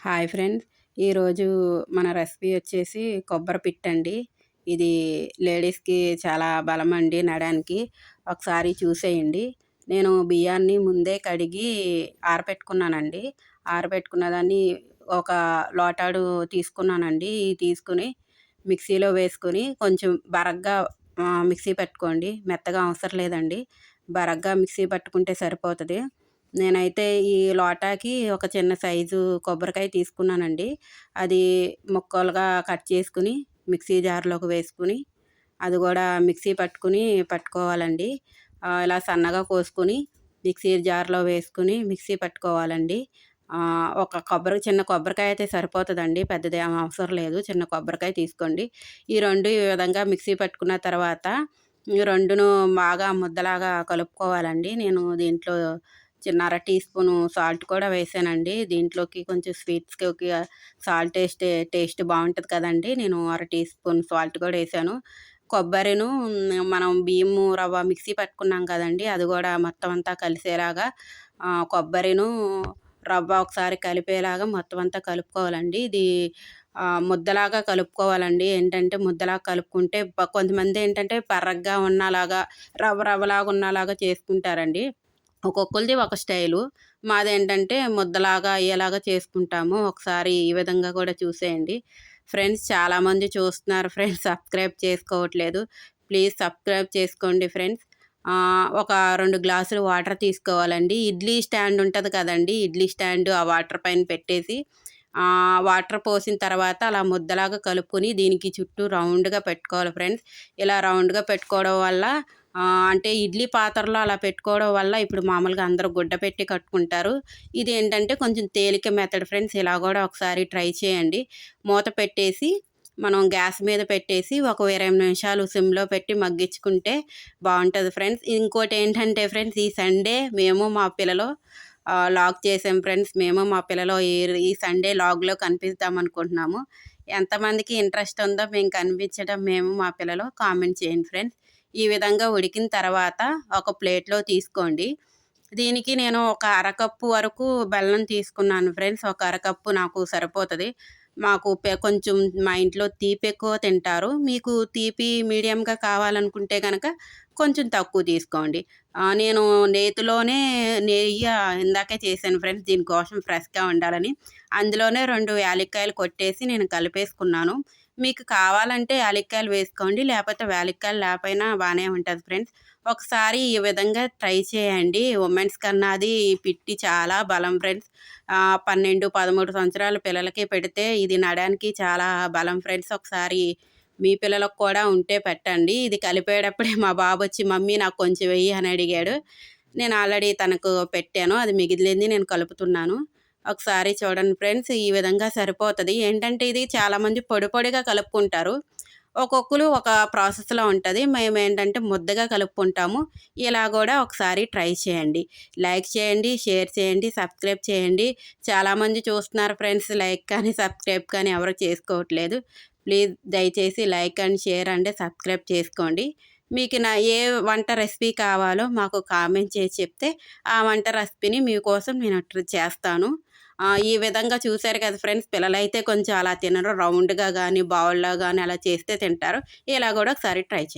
Hi friends. ఈరోజు మన recipe వచ్చేసి కొబ్బరి పిట్టండి. ఇది లేడీస్‌కి చాలా బలమండి నడానికి. ఒకసారి చూసేయండి. నేను బియ్యాన్ని ముందే కడిగి ఆరబెట్టుకున్నానండి. ఆరబెట్టుకున్న దాన్ని ఒక లోటాడు తీసుకున్నానండి. తీసుకొని మిక్సీలో వేసుకొని కొంచెం బరగ్గా మిక్సీ పెట్టుకోండి. మెత్తగా అవసరం లేదండి. బరగ్గా మిక్సీ పట్టుకుంటే సరిపోతది. నేనైతే ఈ లోటాకి ఒక చిన్న సైజు కొబ్బరికాయ తీసుకున్నానండి. అది ముక్కలుగా కట్ చేసుకొని మిక్సీ జార్‌లోకి వేసుకొని, అది గూడా మిక్సీ పట్టుకోవాలండి. ఇలా సన్నగా కోసుకొని మిక్సీ జార్‌లో వేసుకొని మిక్సీ పట్టుకోవాలండి. ఒక చిన్న కొబ్బరికాయ అయితే సరిపోతదండి. పెద్దదేం అవసరం లేదు. చిన్న కొబ్బరికాయ తీసుకోండి. ఈ 2 ఈ విధంగా మిక్సీ పట్టుకున్న తర్వాత ఈ 2ను బాగా ముద్దలాగా కలుపుకోవాలండి. నేను దీంట్లో చిన్న అర టీ స్పూను సాల్ట్ కూడా వేసానండి. దీంట్లోకి కొంచెం స్వీట్స్‌కి సాల్ట్ ఏస్తే టేస్ట్ బావుంటది కదండీ! నేను అర టీ స్పూన్ సాల్ట్ కూడా ఏసాను. కొబ్బరిను మనం బియ్యము రవ్వ మిక్సీ పట్టుకున్నాం కదండీ! అది గూడా మొత్తం అంతా కలిసేలాగా కొబ్బరిను, రవ్వ ఒకసారి కలిపేలాగా మొత్తం అంతా కలుపుకోవాలండి. ఇది ముద్దలాగా కలుపుకోవాలండి. ఏంటంటే ముద్దలాగా కలుపుకుంటే కొంతమందేంటంటే పర్రగా ఉన్నలాగా, రవ్వలాగా ఉన్నలాగా చేసుకుంటారండి. ఒక్కొక్కళ్ళది ఒక స్టైలు. మాదేంటంటే ముద్దలాగా అయ్యేలాగా చేసుకుంటాము. ఒకసారి ఈ విధంగా కూడా చూసేయండి. ఫ్రెండ్స్ చాలామంది చూస్తున్నారు ఫ్రెండ్స్. సబ్స్క్రైబ్ చేసుకోవట్లేదు. ప్లీజ్ సబ్స్క్రైబ్ చేసుకోండి ఫ్రెండ్స్. ఒక 2 గ్లాసులు వాటర్ తీసుకోవాలండి. ఇడ్లీ స్టాండ్ ఉంటది కదండీ! ఇడ్లీ స్టాండ్ ఆ వాటర్ పైన పెట్టేసి వాటర్ పోసిన తర్వాత అలా ముద్దలాగా కలుపుకొని దీనికి చుట్టూ రౌండ్‌గా పెట్టుకోవాలి ఫ్రెండ్స్. ఇలా రౌండ్‌గా పెట్టుకోవడం వల్ల అంటే ఇడ్లీ పాత్రలో అలా పెట్టుకోవడం వల్ల ఇప్పుడు మామూలుగా అందరూ గుడ్డ పెట్టి కట్టుకుంటారు. ఇదేంటంటే కొంచెం తేలిక మెథడ్ ఫ్రెండ్స్. ఇలా గూడా ఒకసారి ట్రై చేయండి. మూత పెట్టేసి మనం గ్యాస్ మీద పెట్టేసి ఒక 20 నిమిషాలు సిమ్‌లో పెట్టి మగ్గించుకుంటే బావుంటది ఫ్రెండ్స్. ఇంకోటేంటంటే ఫ్రెండ్స్, ఈ సండే మేము మా పిల్లలు లాగ్ చేసాం ఫ్రెండ్స్. మేము మా పిల్లలు ఈ సండే లాగ్‌లో కనిపిద్దామనుకుంటున్నాము. ఎంతమందికి ఇంట్రెస్ట్ ఉందో మేము మా పిల్లలు కామెంట్ చేయండి ఫ్రెండ్స్. ఈ విధంగా ఉడికిన తర్వాత ఒక ప్లేట్‌లో తీసుకోండి. దీనికి నేను ఒక అరకప్పు వరకు బెల్లం తీసుకున్నాను ఫ్రెండ్స్. ఒక అరకప్పు నాకు సరిపోతది. మాకు కొంచెం మా ఇంట్లో తీపెక్కువ తింటారు. మీకు తీపి మీడియంగా కావాలనుకుంటే గనక కొంచెం తక్కువ తీసుకోండి. నేను నేతిలోనే నెయ్యి ఇందాకే చేశాను ఫ్రెండ్స్. దీనికోసం ఫ్రెష్‌గా ఉండాలని. అందులోనే 2 యాలక్కాయలు కొట్టేసి నేను కలిపేసుకున్నాను. మీకు కావాలంటే యాలక్కాయలు వేసుకోండి. లేపోతే యాలక్కాయలు లేపోయినా బానే ఉంటది ఫ్రెండ్స్. ఒకసారి ఈ విధంగా ట్రై చేయండి. ఉమెన్స్ కన్నా అది పిట్టి చాలా బలం ఫ్రెండ్స్. 12, 13 సంవత్సరాల పిల్లలకి పెడితే ఇది నడానికి చాలా బలం ఫ్రెండ్స్. ఒకసారి మీ పిల్లలకు కూడా ఉంటే పెట్టండి. ఇది కలిపేటప్పుడే మా బాబొచ్చి "మమ్మీ నాకు కొంచెం వెయ్యి" అని అడిగాడు. నేను ఆల్రెడీ తనకు పెట్టాను. అది మిగిలింది నేను కలుపుతున్నాను. ఒకసారి చూడండి ఫ్రెండ్స్. ఈ విధంగా సరిపోతది. ఏంటంటే ఇది చాలామంది పొడి పొడిగా కలుపుకుంటారు. ఒక్కొక్కరు ఒక ప్రాసెస్‌లో ఉంటది. మేమేంటంటే ముద్దగా కలుపుకుంటాము. ఇలా గూడా ఒకసారి ట్రై చేయండి. లైక్ చేయండి, షేర్ చేయండి, సబ్స్క్రైబ్ చేయండి. చాలామంది చూస్తున్నారు ఫ్రెండ్స్. లైక్ కానీ, సబ్స్క్రైబ్ కానీ ఎవరు చేసుకోవట్లేదు. ప్లీజ్ దయచేసి like and share and subscribe చేసుకోండి. మీకు ఏ వంట రెసిపీ కావాలో మాకు కామెంట్ చేసి చెప్తే ఆ వంట రెసిపీని మీకోసం నేను చేస్తాను. ఈ విధంగా చూసారు కదా ఫ్రెండ్స్. పిల్లలైతే కొంచెం అలా తినరు. రౌండ్‌గా గానీ, బౌల్‌లో గానీ అలా చేస్తే తింటారు. ఇలా గూడా ఒకసారి ట్రై చేయండి.